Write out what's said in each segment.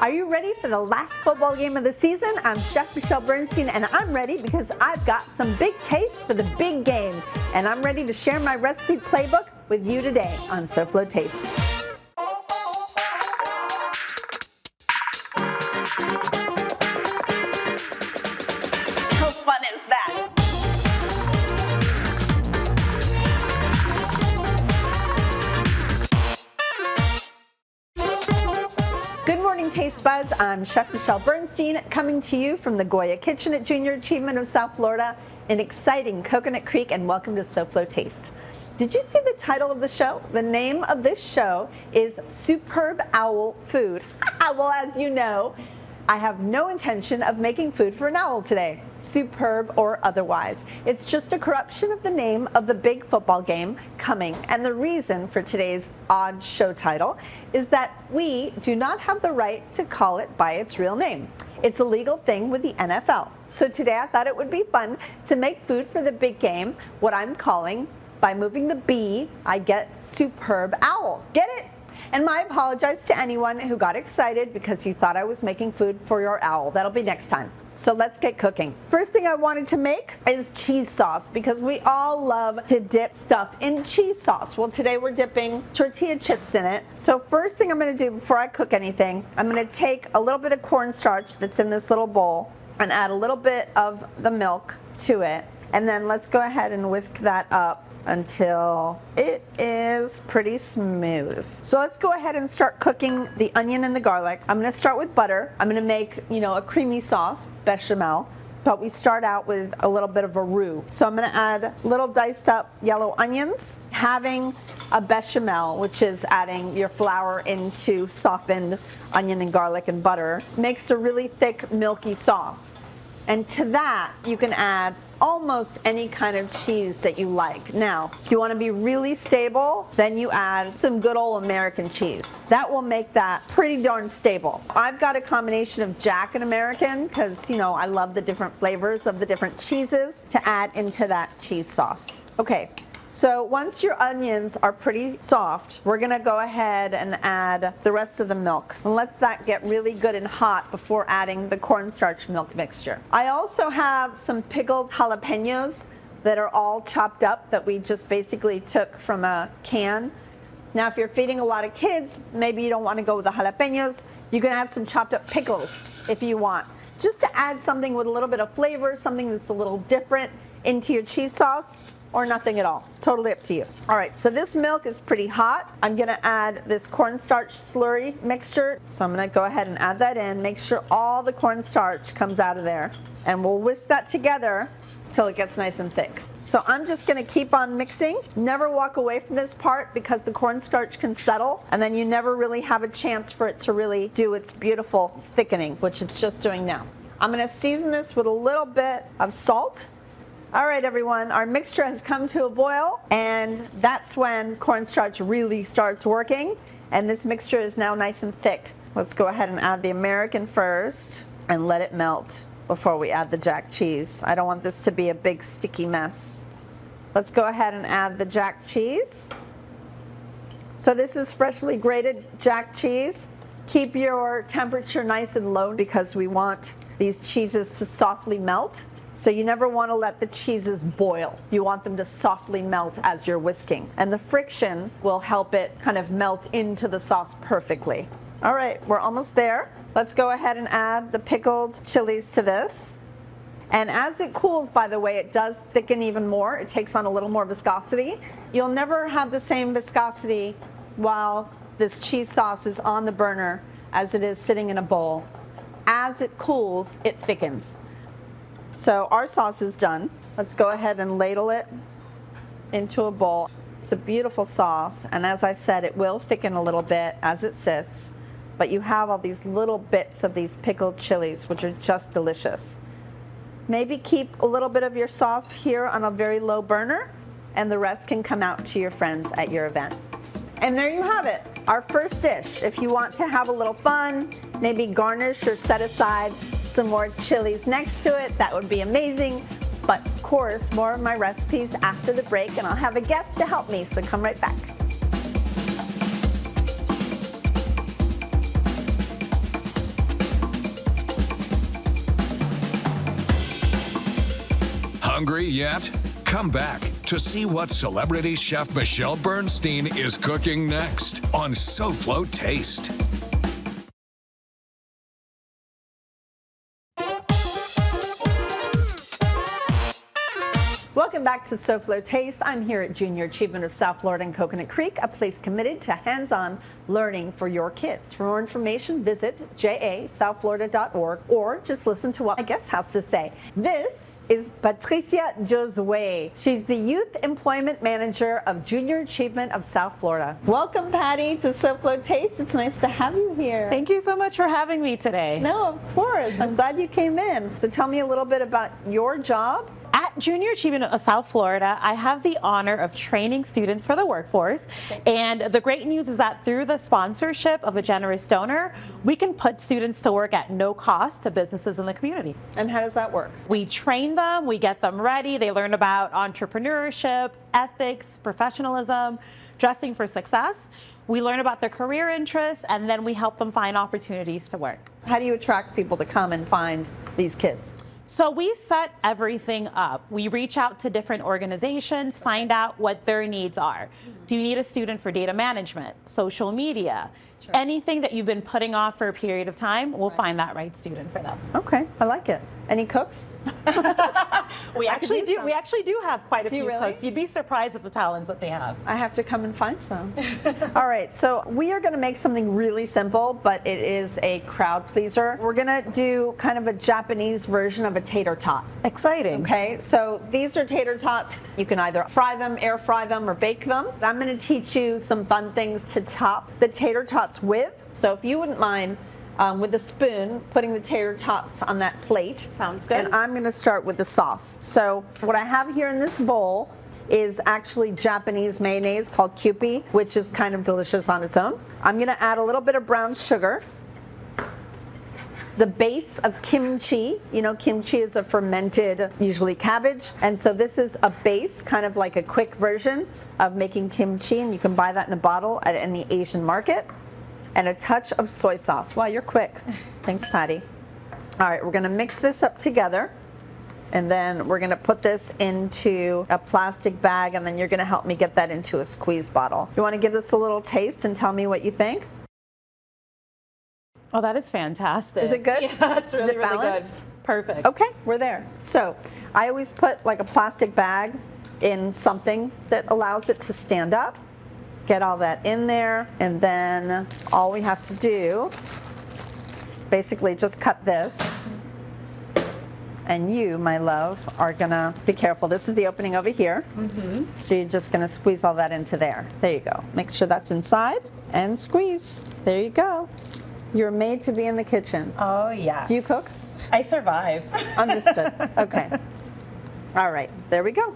Are you ready for the last football game of the season? I'm Chef Michelle Bernstein, and I'm ready because I've got some big taste for the big game. And I'm ready to share my recipe playbook with you today on SoFlo Taste. How fun is that? Good morning, Taste Buds. I'm Chef Michelle Bernstein, coming to you from the Goya Kitchen at Junior Achievement of South Florida in exciting Coconut Creek, and welcome to SoFlo Taste. Did you see the title of the show? The name of this show is Superb Owl Food. Well, as you know, I have no intention of making food for an owl today, superb or otherwise. It's just a corruption of the name of the big football game coming. And the reason for today's odd show title is that we do not have the right to call it by its real name. It's a legal thing with the NFL. So today I thought it would be fun to make food for the big game, what I'm calling, by moving the B, I get Superb Owl. Get it? And my apologies to anyone who got excited because you thought I was making food for your owl. That'll be next time. So let's get cooking. First thing I wanted to make is cheese sauce because we all love to dip stuff in cheese sauce. Well, today we're dipping tortilla chips in it. So first thing I'm gonna do before I cook anything, I'm gonna take a little bit of cornstarch that's in this little bowl and add a little bit of the milk to it. And then let's go ahead and whisk that up until it is pretty smooth. So let's go ahead and start cooking the onion and the garlic. I'm gonna start with butter. I'm gonna make, a creamy sauce, bechamel, but we start out with a little bit of a roux. So I'm gonna add little diced up yellow onions. Having a bechamel, which is adding your flour into softened onion and garlic and butter, makes a really thick, milky sauce. And to that, you can add almost any kind of cheese that you like. Now, if you want to be really stable, then you add some good old American cheese. That will make that pretty darn stable. I've got a combination of Jack and American because, I love the different flavors of the different cheeses to add into that cheese sauce. Okay. So once your onions are pretty soft, we're gonna go ahead and add the rest of the milk. And let that get really good and hot before adding the cornstarch milk mixture. I also have some pickled jalapenos that are all chopped up that we just basically took from a can. Now, if you're feeding a lot of kids, maybe you don't wanna go with the jalapenos. You can add some chopped up pickles if you want. Just to add something with a little bit of flavor, something that's a little different into your cheese sauce. Or nothing at all. Totally up to you. All right, so this milk is pretty hot. I'm gonna add this cornstarch slurry mixture. So I'm gonna go ahead and add that in. Make sure all the cornstarch comes out of there. And we'll whisk that together till it gets nice and thick. So I'm just gonna keep on mixing. Never walk away from this part because the cornstarch can settle, and then you never really have a chance for it to really do its beautiful thickening, which it's just doing now. I'm gonna season this with a little bit of salt. All right, everyone, our mixture has come to a boil, and that's when cornstarch really starts working, and this mixture is now nice and thick. Let's go ahead and add the American first and let it melt before we add the Jack cheese. I don't want this to be a big sticky mess. Let's go ahead and add the Jack cheese. So this is freshly grated Jack cheese. Keep your temperature nice and low because we want these cheeses to softly melt. So you never want to let the cheeses boil. You want them to softly melt as you're whisking. And the friction will help it kind of melt into the sauce perfectly. All right, we're almost there. Let's go ahead and add the pickled chilies to this. And as it cools, by the way, it does thicken even more. It takes on a little more viscosity. You'll never have the same viscosity while this cheese sauce is on the burner as it is sitting in a bowl. As it cools, it thickens. So our sauce is done. Let's go ahead and ladle it into a bowl. It's a beautiful sauce, and as I said, it will thicken a little bit as it sits, but you have all these little bits of these pickled chilies, which are just delicious. Maybe keep a little bit of your sauce here on a very low burner, and the rest can come out to your friends at your event. And there you have it, our first dish. If you want to have a little fun, maybe garnish or set aside some more chilies next to it, that would be amazing. But of course, more of my recipes after the break, and I'll have a guest to help me, so come right back. Hungry yet? Come back to see what celebrity chef Michelle Bernstein is cooking next on SoFlo Taste. Welcome back to SoFlo Taste. I'm here at Junior Achievement of South Florida and Coconut Creek, a place committed to hands-on learning for your kids. For more information, visit jasouthflorida.org or just listen to what my guest has to say. This is Patricia Josue. She's the Youth Employment Manager of Junior Achievement of South Florida. Welcome, Patty, to SoFlo Taste. It's nice to have you here. Thank you so much for having me today. No, of course. I'm glad you came in. So tell me a little bit about your job. At Junior Achievement of South Florida, I have the honor of training students for the workforce. And the great news is that through the sponsorship of a generous donor, we can put students to work at no cost to businesses in the community. And how does that work? We train them, we get them ready, they learn about entrepreneurship, ethics, professionalism, dressing for success. We learn about their career interests, and then we help them find opportunities to work. How do you attract people to come and find these kids? So we set everything up. We reach out to different organizations, find out what their needs are. Do you need a student for data management, social media? Sure. Anything that you've been putting off for a period of time, we'll find that right student for them. Okay, I like it. Any cooks? We actually do have quite a few really? cooks. You'd be surprised at the talents that they have. I have to come and find some. All right, so we are going to make something really simple, but it is a crowd pleaser. We're going to do kind of a Japanese version of a tater tot. Exciting. Okay, so these are tater tots. You can either fry them, air fry them, or bake them. I'm going to teach you some fun things to top the tater tots with. So if you wouldn't mind, with a spoon, putting the tater tots on that plate. Sounds good. And I'm going to start with the sauce. So what I have here in this bowl is actually Japanese mayonnaise called Kewpie, which is kind of delicious on its own. I'm going to add a little bit of brown sugar. The base of kimchi, you know, kimchi is a fermented, usually cabbage. And so this is a base, kind of like a quick version of making kimchi, and you can buy that in a bottle at any Asian market. And a touch of soy sauce. Wow, you're quick. Thanks, Patty. All right, we're gonna mix this up together, and then we're gonna put this into a plastic bag, and then you're gonna help me get that into a squeeze bottle. You wanna give this a little taste and tell me what you think? Oh, that is fantastic. Is it good? Yeah, it's really, really good. Perfect. Okay, we're there. So I always put like a plastic bag in something that allows it to stand up. Get all that in there, and then all we have to do, basically just cut this. And you, my love, are gonna be careful. This is the opening over here. So you're just gonna squeeze all that into there. There you go. Make sure that's inside and squeeze. There you go. You're made to be in the kitchen. Oh, yes. Do you cook? I survive. Understood. Okay. All right, there we go.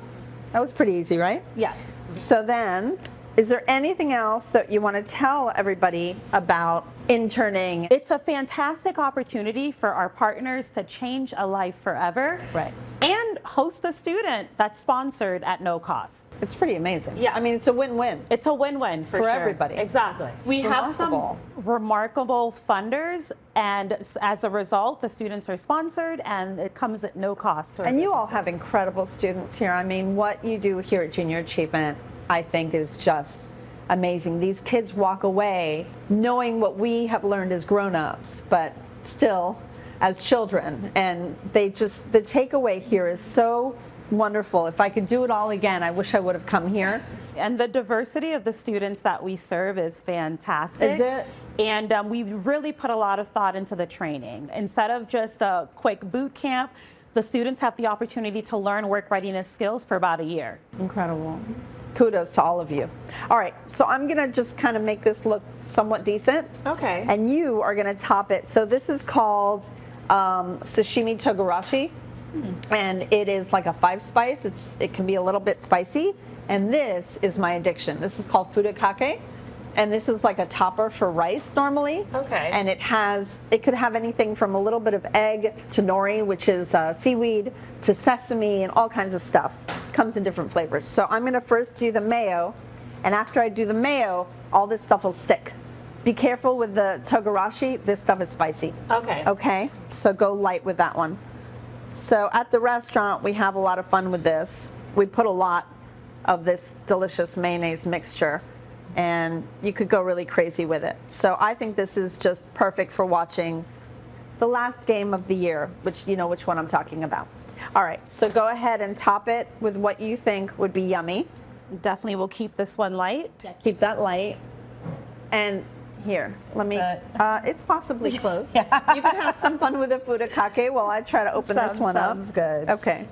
That was pretty easy, right? Yes. So then, is there anything else that you want to tell everybody about interning? It's a fantastic opportunity for our partners to change a life forever. Right. And host a student that's sponsored at no cost. It's pretty amazing. Yes. I mean, it's a win-win. It's a win-win for sure. everybody. Exactly. We have some remarkable funders, and as a result, the students are sponsored, and it comes at no cost to our And you all businesses. have incredible students here. I mean, what you do here at Junior Achievement, I think, is just amazing. These kids walk away knowing what we have learned as grown-ups, but still as children. And the takeaway here is so wonderful. If I could do it all again, I wish I would have come here. And the diversity of the students that we serve is fantastic. Is it? And we really put a lot of thought into the training. Instead of just a quick boot camp, the students have the opportunity to learn work readiness skills for about a year. Incredible. Kudos to all of you. All right, so I'm gonna just kind of make this look somewhat decent. Okay. And you are gonna top it. So this is called sashimi togarashi, and it is like a 5-spice. It can be a little bit spicy. And this is my addiction. This is called furikake. And this is like a topper for rice normally. Okay. And it could have anything from a little bit of egg to nori, which is seaweed, to sesame, and all kinds of stuff. Comes in different flavors. So I'm gonna first do the mayo, and after I do the mayo, all this stuff will stick. Be careful with the togarashi, this stuff is spicy. Okay. Okay, so go light with that one. So at the restaurant, we have a lot of fun with this. We put a lot of this delicious mayonnaise mixture, and you could go really crazy with it. So I think this is just perfect for watching the last game of the year, which you know which one I'm talking about. All right, so go ahead and top it with what you think would be yummy. Definitely will keep this one light. Keep that light. And here, let me, it's possibly closed. You can have some fun with the furikake while I try to open this one up. Sounds good. Okay.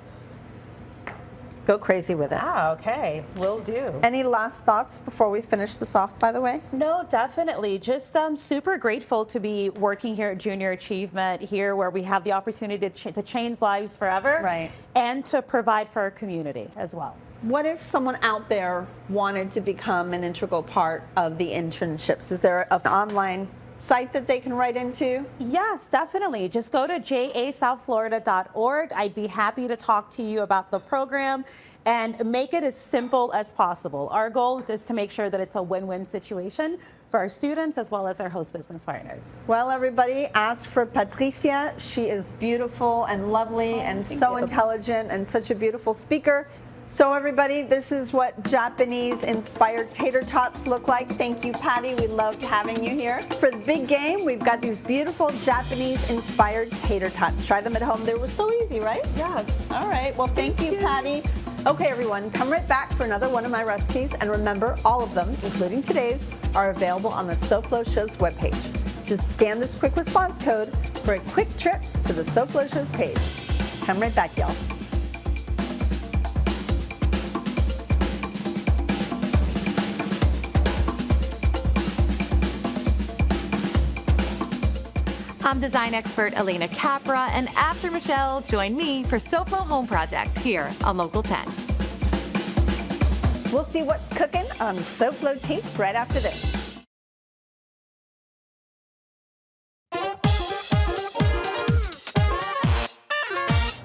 Go crazy with it. Ah, okay, will do. Any last thoughts before we finish this off, by the way? No, definitely. Just super grateful to be working here at Junior Achievement, here where we have the opportunity to change lives forever, Right. and to provide for our community as well. What if someone out there wanted to become an integral part of the internships? Is there an online site that they can write into? Yes, definitely. Just go to jasouthflorida.org. I'd be happy to talk to you about the program and make it as simple as possible. Our goal is to make sure that it's a win-win situation for our students as well as our host business partners. Well, everybody, ask for Patricia. She is beautiful and lovely and so intelligent and such a beautiful speaker. So everybody, this is what Japanese-inspired tater tots look like. Thank you, Patty. We loved having you here. For the big game, we've got these beautiful Japanese-inspired tater tots. Try them at home. They were so easy, right? Yes. All right. Well, thank you, Patty. Okay, everyone, come right back for another one of my recipes. And remember, all of them, including today's, are available on the SoFlo Show's webpage. Just scan this quick response code for a quick trip to the SoFlo Show's page. Come right back, y'all. I'm design expert Elena Capra, and after Michelle, join me for SoFlo Home Project here on Local 10. We'll see what's cooking on SoFlo Taste right after this.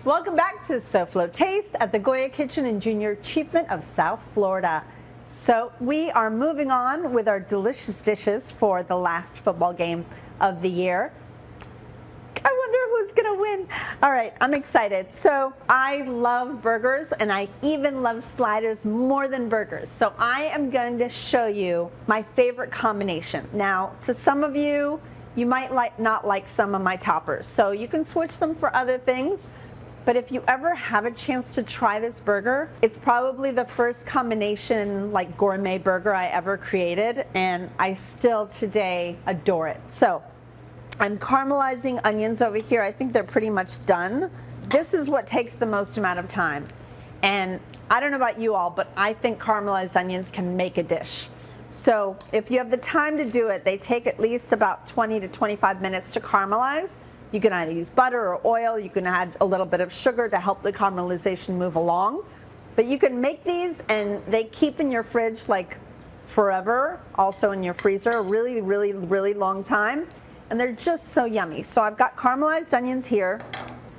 Welcome back to SoFlo Taste at the Goya Kitchen in Junior Achievement of South Florida. So we are moving on with our delicious dishes for the last football game of the year. I wonder who's gonna win. All right, I'm excited. So I love burgers, and I even love sliders more than burgers. So I am going to show you my favorite combination. Now, to some of you, you might not like some of my toppers, so you can switch them for other things. But if you ever have a chance to try this burger, it's probably the first combination like gourmet burger I ever created, and I still today adore it. So I'm caramelizing onions over here. I think they're pretty much done. This is what takes the most amount of time. And I don't know about you all, but I think caramelized onions can make a dish. So if you have the time to do it, they take at least about 20 to 25 minutes to caramelize. You can either use butter or oil. You can add a little bit of sugar to help the caramelization move along. But you can make these, and they keep in your fridge like forever, also in your freezer, a really, really, really long time. And they're just so yummy. So I've got caramelized onions here.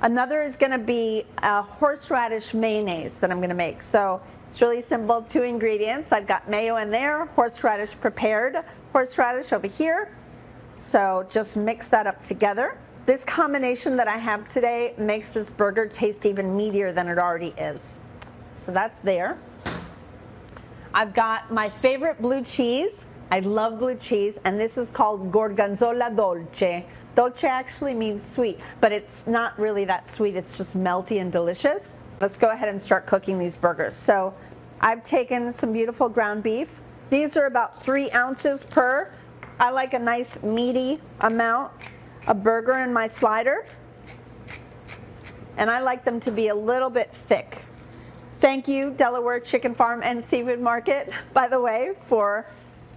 Another is gonna be a horseradish mayonnaise that I'm gonna make. So it's really simple, 2 ingredients. I've got mayo in there, horseradish prepared, horseradish over here. So just mix that up together. This combination that I have today makes this burger taste even meatier than it already is. So that's there. I've got my favorite blue cheese. I love blue cheese, and this is called gorgonzola dolce. Dolce actually means sweet, but it's not really that sweet. It's just melty and delicious. Let's go ahead and start cooking these burgers. So I've taken some beautiful ground beef. These are about 3 ounces per. I like a nice meaty amount of burger in my slider, and I like them to be a little bit thick. Thank you, Delaware Chicken Farm and Seafood Market, by the way, for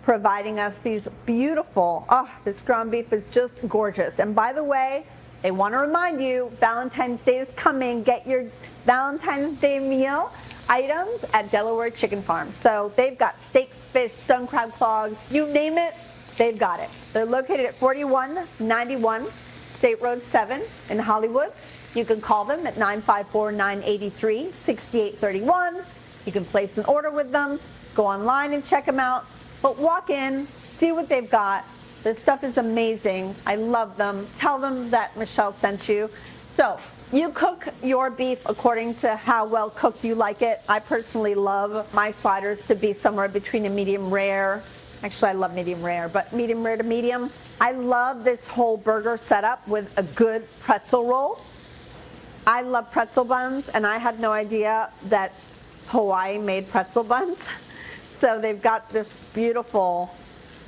providing us these beautiful, this ground beef is just gorgeous. And by the way, they want to remind you, Valentine's Day is coming. Get your Valentine's Day meal items at Delaware Chicken Farm. So they've got steaks, fish, stone crab claws, you name it, they've got it. They're located at 4191 State Road 7 in Hollywood. You can call them at 954-983-6831. You can place an order with them, go online and check them out. But walk in, see what they've got. Their stuff is amazing. I love them. Tell them that Michelle sent you. So You cook your beef according to how well cooked you like it. I personally love my sliders to be somewhere between a medium rare. Actually, I love medium rare, but medium rare to medium. I love this whole burger setup with a good pretzel roll. I love pretzel buns, and I had no idea that Hawaii made pretzel buns. So they've got this beautiful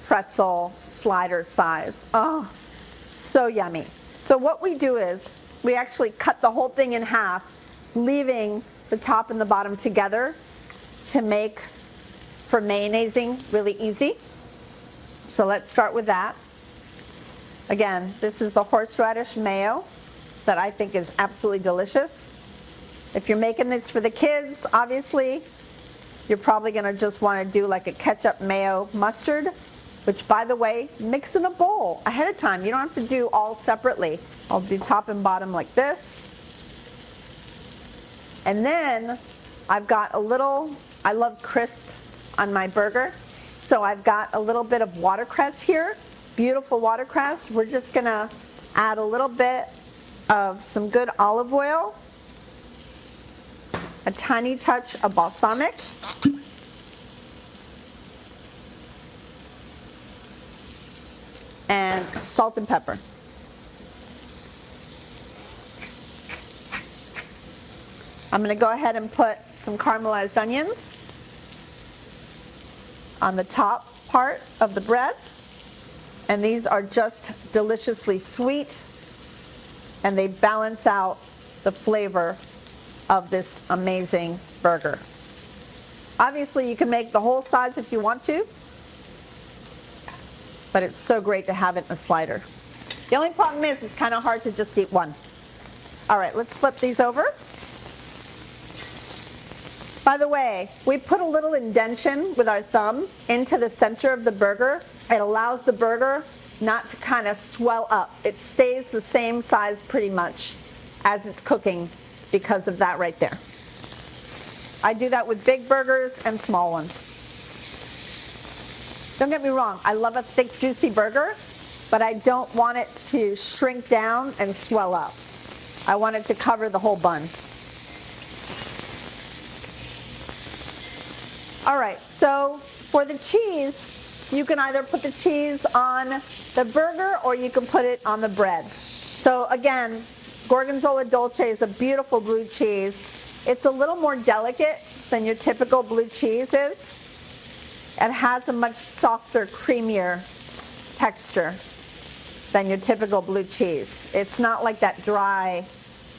pretzel slider size. Oh, so yummy. So what we do is we actually cut the whole thing in half, leaving the top and the bottom together to make for mayonnaising really easy. So let's start with that. Again, this is the horseradish mayo that I think is absolutely delicious. If you're making this for the kids, obviously, you're probably gonna just wanna do like a ketchup mayo mustard, which, by the way, mix in a bowl ahead of time. You don't have to do all separately. I'll do top and bottom like this. And then I've got a little, I love crisp on my burger, so I've got a little bit of watercress here, beautiful watercress. We're just gonna add a little bit of some good olive oil, a tiny touch of balsamic, and salt and pepper. I'm going to go ahead and put some caramelized onions on the top part of the bread. And these are just deliciously sweet, and they balance out the flavor of this amazing burger. Obviously, you can make the whole size if you want to, but it's so great to have it in a slider. The only problem is it's kind of hard to just eat one. All right, let's flip these over. By the way, we put a little indentation with our thumb into the center of the burger. It allows the burger not to kind of swell up. It stays the same size pretty much as it's cooking because of that right there. I do that with big burgers and small ones. Don't get me wrong, I love a thick, juicy burger, but I don't want it to shrink down and swell up. I want it to cover the whole bun. All right, so for the cheese, you can either put the cheese on the burger or you can put it on the bread. So again, Gorgonzola Dolce is a beautiful blue cheese. It's a little more delicate than your typical blue cheese is. It has a much softer, creamier texture than your typical blue cheese. It's not like that dry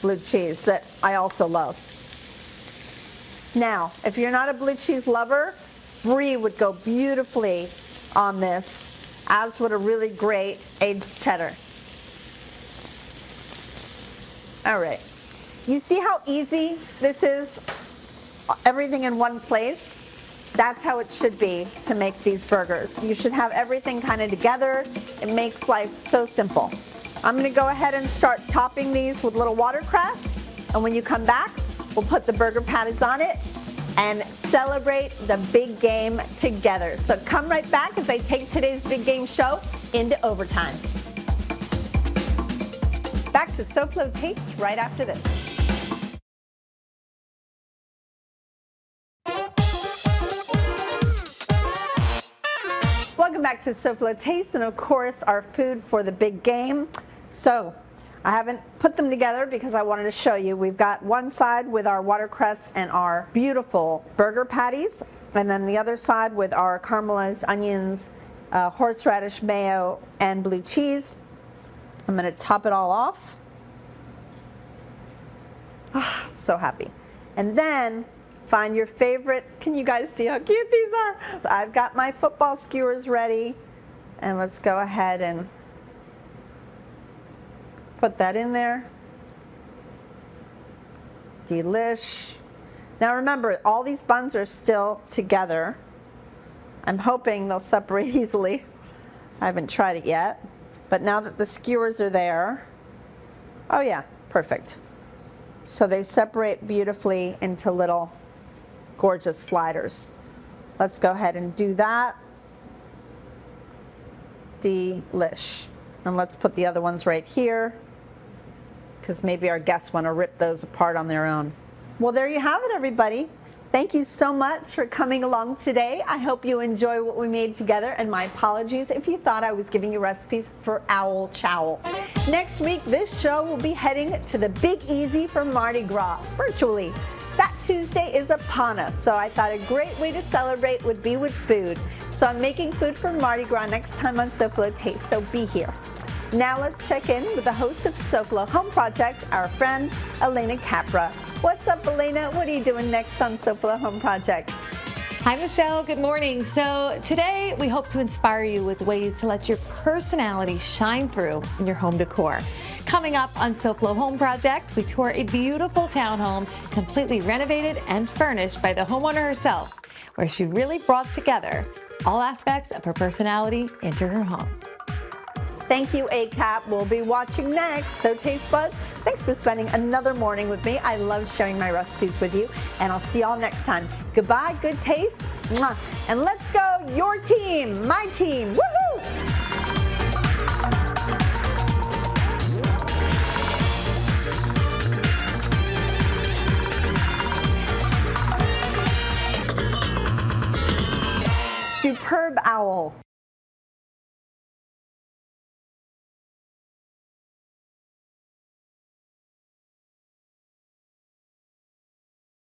blue cheese that I also love. Now, if you're not a blue cheese lover, brie would go beautifully on this, as would a really great aged cheddar. All right. You see how easy this is? Everything in one place? That's how it should be to make these burgers. You should have everything kind of together. It makes life so simple. I'm going to go ahead and start topping these with little watercress. And when you come back, we'll put the burger patties on it and celebrate the big game together. So come right back as I take today's big game show into overtime. Back to SoFlo Taste right after this. Welcome back to SoFlo Taste, and of course our food for the big game. So I haven't put them together because I wanted to show you. We've got one side with our watercress and our beautiful burger patties, and then the other side with our caramelized onions, horseradish mayo, and blue cheese. I'm going to top it all off. So happy. And then find your favorite. Can you guys see how cute these are? I've got my football skewers ready, and let's go ahead and put that in there. Delish. Now remember, all these buns are still together. I'm hoping they'll separate easily. I haven't tried it yet. But now that the skewers are there, oh yeah, perfect. So they separate beautifully into little gorgeous sliders. Let's go ahead and do that. Delish. And let's put the other ones right here. because maybe our guests want to rip those apart on their own. Well, there you have it, everybody. Thank you so much for coming along today. I hope you enjoy what we made together, and my apologies if you thought I was giving you recipes for owl chow. Next week, this show will be heading to the Big Easy for Mardi Gras, virtually. Fat Tuesday is upon us, so I thought a great way to celebrate would be with food. So I'm making food for Mardi Gras next time on SoFlo Taste, so be here. Now let's check in with the host of SoFlo Home Project, our friend Elena Capra. What's up, Elena? What are you doing next on SoFlo Home Project? Hi, Michelle. Good morning. So today we hope to inspire you with ways to let your personality shine through in your home decor. Coming up on SoFlo Home Project, we tour a beautiful townhome completely renovated and furnished by the homeowner herself, where she really brought together all aspects of her personality into her home. Thank you, ACAP. We'll be watching next. So Taste Buds, thanks for spending another morning with me. I love sharing my recipes with you, and I'll see y'all next time. Goodbye, good taste. Mwah. And let's go, your team, my team. Woohoo! Superb owl.